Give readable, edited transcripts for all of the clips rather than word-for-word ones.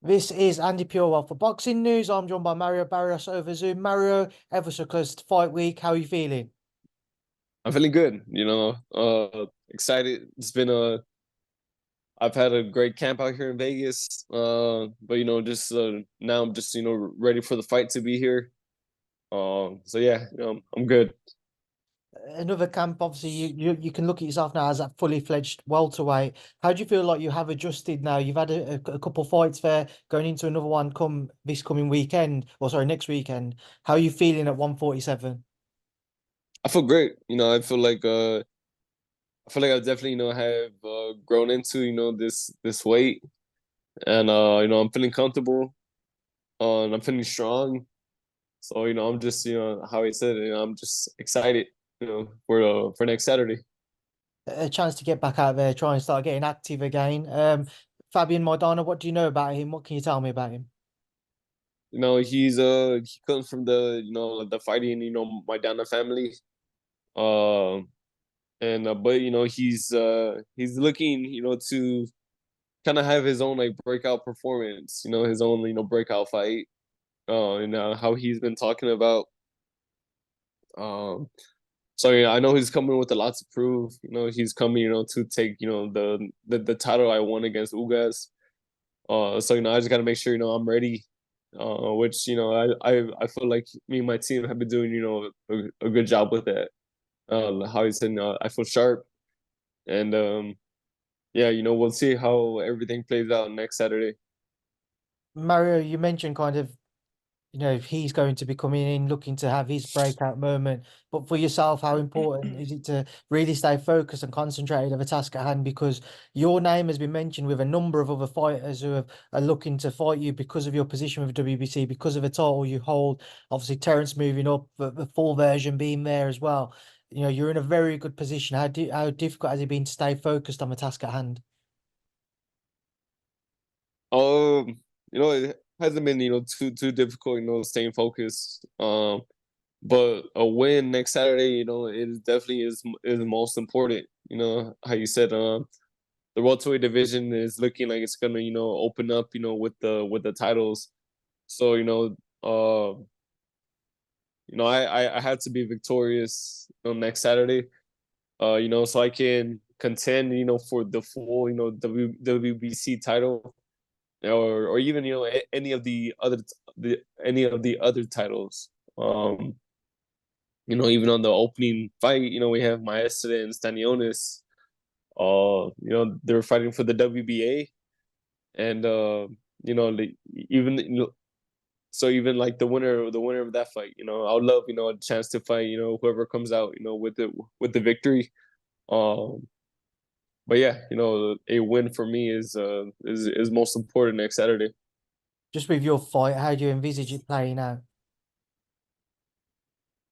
This is Andi Purewal for Boxing News. I'm joined by Mario Barrios over Zoom. Mario, ever so close to fight week. How are you feeling? I'm feeling good, excited. I've had a great camp out here in Vegas. But just now I'm just, ready for the fight to be here. So yeah, I'm good. Another camp, obviously, you can look at yourself now as a fully fledged welterweight. How do you feel like you have adjusted now? You've had a couple fights there, going into another one come this coming weekend, or sorry, next weekend. How are you feeling at 147? I feel great. I feel like I definitely, have grown into, this weight. And I'm feeling comfortable. And I'm feeling strong. So, I'm just, how I said, I'm just excited, for next Saturday. A chance to get back out there, try and start getting active again. Fabian Maidana, what do you know about him? What can you tell me about him? He comes from the fighting, Maidana family. Uh and but he's looking, to kind of have his own like breakout performance, his own, breakout fight. And how he's been talking about. Um so yeah, I know he's coming with a lot to prove. He's coming, to take, the title I won against Ugas. So I just gotta make sure, I'm ready. Which I feel like me and my team have been doing, a good job with that. How he said, I feel sharp, and yeah, we'll see how everything plays out next Saturday. Mario, you mentioned kind of if he's going to be coming in looking to have his breakout moment. But for yourself, how important is it to really stay focused and concentrated of a task at hand? Because your name has been mentioned with a number of other fighters are looking to fight you because of your position with WBC, because of the title you hold. Obviously, Terence moving up, the full version being there as well. You're in a very good position. How difficult has it been to stay focused on the task at hand? It hasn't been, too difficult, staying focused. But a win next Saturday, it definitely is most important. How you said, the welterweight division is looking like it's gonna, open up, with the titles. So, I had to be victorious, next Saturday. So I can contend, for the full, WBC title, or even, any of the other titles. Um, even on the opening fight, we have Maestre and Stanionis. They're fighting for the WBA, and even so even like the winner of that fight, I would love, a chance to fight, whoever comes out, with the victory. Um, but yeah, a win for me is most important next Saturday. Just with your fight, how do you envisage it playing out?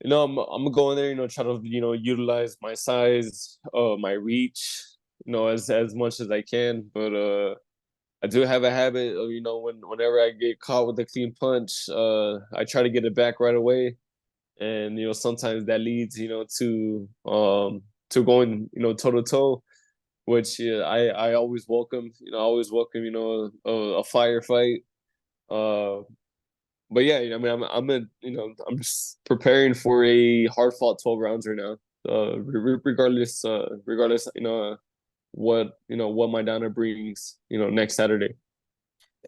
I'm going there, try to, utilize my size, my reach, as much as I can. But I do have a habit of, whenever I get caught with a clean punch, I try to get it back right away. And sometimes that leads, to going, toe to toe, which, yeah, I always welcome. I always welcome, a firefight. Uh, but yeah, I mean, I'm just preparing for a hard fought 12 rounds right now. Regardless, what my downer brings, next Saturday.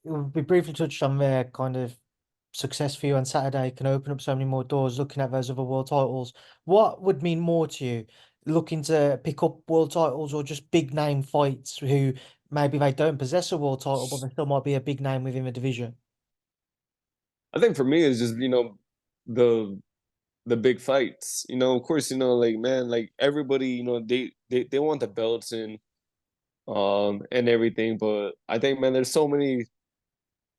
We briefly touched on their kind of success for you on Saturday can open up so many more doors looking at those other world titles. What would mean more to you? Looking to pick up world titles or just big name fights who maybe they don't possess a world title, but they still might be a big name within the division? I think for me it's just, the the big fights. Of course, like, man, like everybody, they want the belts and everything, but I think, man, there's so many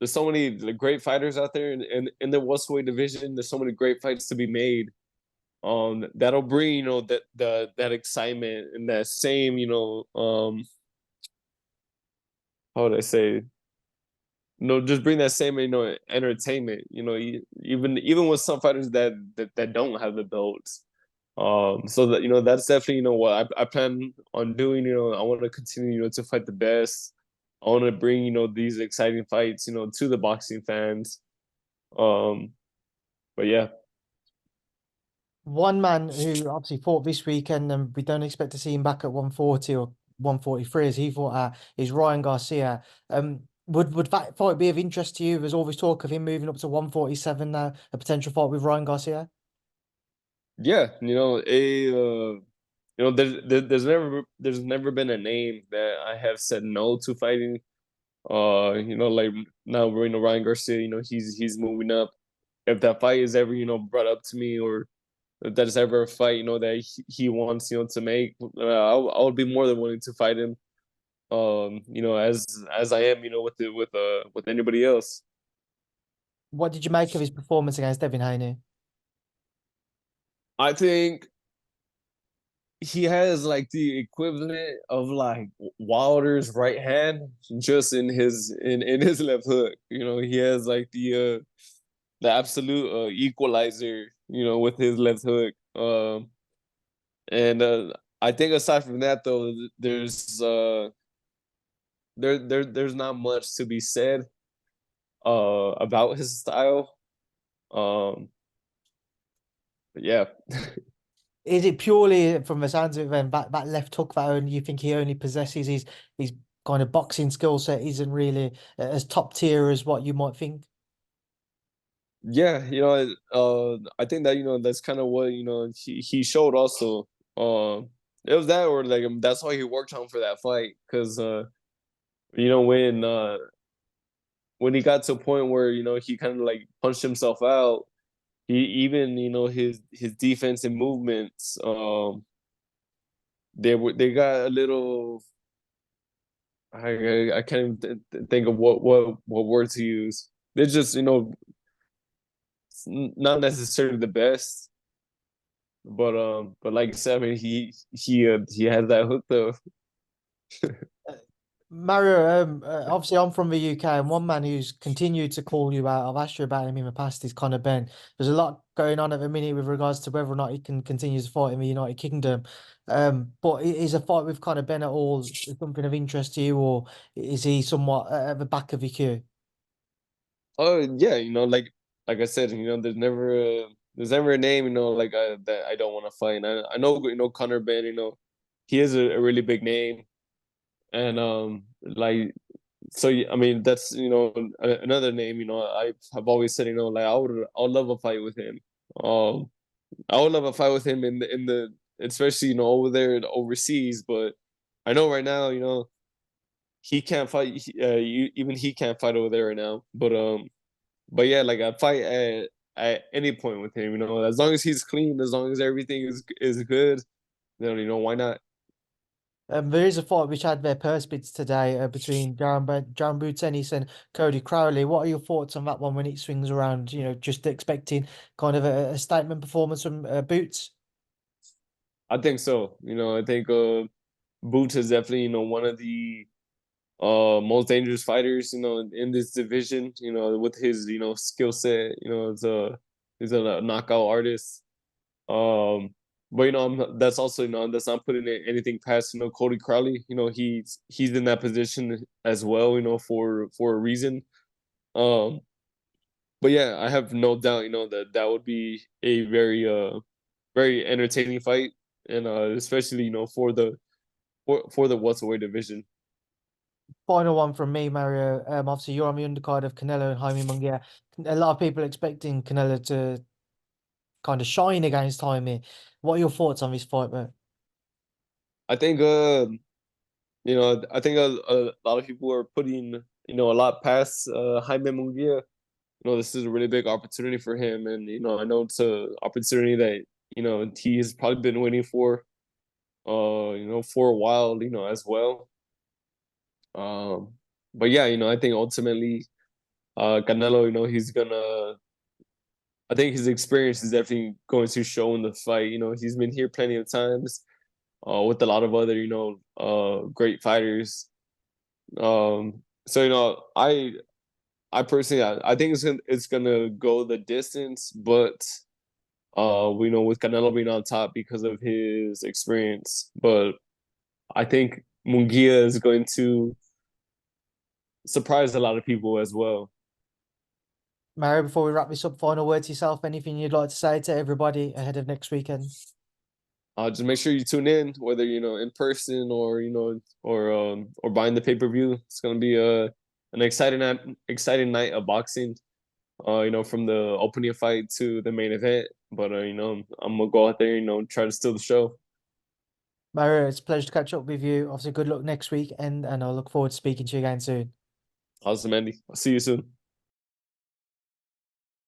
like, great fighters out there in the welterweight division. There's so many great fights to be made. That'll bring, that excitement and that same, how would I say, just bring that same, entertainment. Even with some fighters that don't have the belts. So that, that's definitely, what I plan on doing. I want to continue, to fight the best. I want to bring these exciting fights to the boxing fans. Um, but yeah, One man who obviously fought this weekend, and we don't expect to see him back at 140 or 143 as he fought at, is Ryan Garcia. Would that fight be of interest to you? There's always talk of him moving up to 147 now, a potential fight with Ryan Garcia. yeah, there's never been a name that I have said no to fighting. Like now Ryan Garcia, he's moving up. If that fight is ever brought up to me, or if there's ever a fight that he wants to make, I would be more than willing to fight him. As I am with anybody else. What did you make of his performance against Devin Haney? I think he has like the equivalent of like Wilder's right hand, just in his left hook. He has like the absolute equalizer. With his left hook. And I think aside from that, though, there's not much to be said about his style. Um, but yeah. Is it purely from the sounds of it, then that left hook that only you think he only possesses his kind of boxing skill set isn't really as top tier as what you might think? Yeah, I think that that's kind of what he showed also. It was that, or like that's all he worked on for that fight, because you know when he got to a point where he kind of like punched himself out, he even his defense and movements, they got a little. I can't even think of what word to use. They're just not necessarily the best. But like I said, I mean, he has that hook though. Mario, obviously I'm from the UK, and one man who's continued to call you out, I've asked you about him in the past, is Conor Benn. There's a lot going on at the minute with regards to whether or not he can continue to fight in the United Kingdom. But is a fight with Conor Benn at all something of interest to you, or is he somewhat at the back of your queue? Oh yeah, like I said, there's never a name like that I don't want to fight. And I know Conor Benn, he is a really big name, and like so I mean that's another name. I've always said like I would love a fight with him. Um, I would love a fight with him in the especially over there overseas, but I know right now he can't fight. Even he can't fight over there right now. But yeah, like I fight at any point with him. As long as he's clean, as long as everything is good, then why not? There is a fight which had their purse bids today between Jaron Boots Ennis and Cody Crowley. What are your thoughts on that one when it swings around? Just expecting kind of a statement performance from Boots. I think so. I think Boots is definitely one of the most dangerous fighters in this division. With his skill set. He's a knockout artist. Um, but that's also that's not putting anything past Cody Crowley. He's in that position as well. For a reason. Um, but yeah, I have no doubt. That would be a very entertaining fight, and especially for the welterweight division. Final one from me, Mario. Obviously you're on the undercard of Canelo and Jaime Munguia. A lot of people expecting Canelo to kind of shine against Jaime. What are your thoughts on this fight, mate? I think I think a lot of people are putting a lot past Jaime Munguia. This is a really big opportunity for him, and I know it's a opportunity that he has probably been waiting for for a while, as well. Um, but yeah, I think ultimately, Canelo, he's gonna. I think his experience is definitely going to show in the fight. He's been here plenty of times, with a lot of other, great fighters. So I personally, I think it's gonna go the distance, but we know with Canelo being on top because of his experience, but I think Munguia is going to surprise a lot of people as well. Mario, before we wrap this up, final word to yourself, anything you'd like to say to everybody ahead of next weekend? Just make sure you tune in, whether in person or or buying the pay-per-view. It's gonna be an exciting night of boxing. From the opening fight to the main event. But I'm gonna go out there, try to steal the show. Mario, it's a pleasure to catch up with you. Obviously, good luck next week, and I look forward to speaking to you again soon. Awesome, Andy. I'll see you soon.